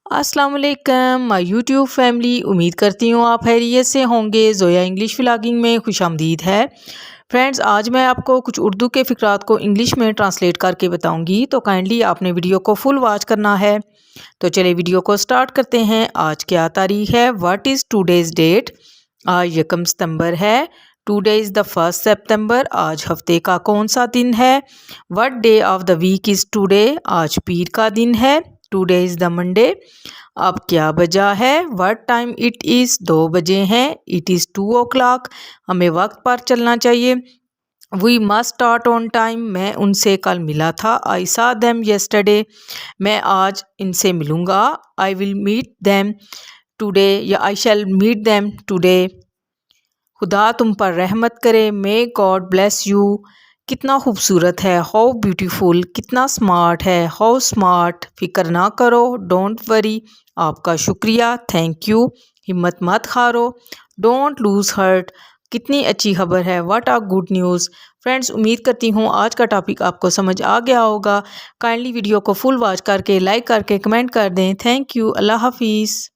अस्सलाम वालेकुम my YouTube family. उम्मीद करती हूँ आप खैरियत से होंगे। ज़ोया इंग्लिश व्लॉगिंग में खुशामदीद है। फ्रेंड्स, आज मैं आपको कुछ उर्दू के फ़िक्रात को इंग्लिश में ट्रांसलेट करके बताऊंगी, तो काइंडली आपने वीडियो को फुल वॉच करना है। तो चलिए वीडियो को स्टार्ट करते हैं। आज क्या तारीख है? What is today's date? आज 1 सितंबर है। Today is the 1 September. आज हफ्ते का कौन सा दिन है? What day of the week is today? आज पीर का दिन है। Today is the Monday. अब क्या बजा है? What time it is? 2 बजे हैं। It is 2 o'clock। हमें वक्त पर चलना चाहिए। We must start on time. मैं उनसे कल मिला था। आई सा देम येस्टरडे। मैं आज इनसे मिलूँगा। I will meet them today या I shall meet them today. खुदा तुम पर रहमत करे। May God bless you. कितना खूबसूरत है। How beautiful. कितना स्मार्ट है। How smart. फिक्र ना करो। Don't worry. आपका शुक्रिया। Thank you. हिम्मत मत हारो। Don't lose heart. कितनी अच्छी खबर है। What a good news. Friends, उम्मीद करती हूँ आज का टॉपिक आपको समझ आ गया होगा। काइंडली वीडियो को फुल वॉच करके लाइक करके कमेंट कर दें। Thank you. अल्लाह हाफिज़।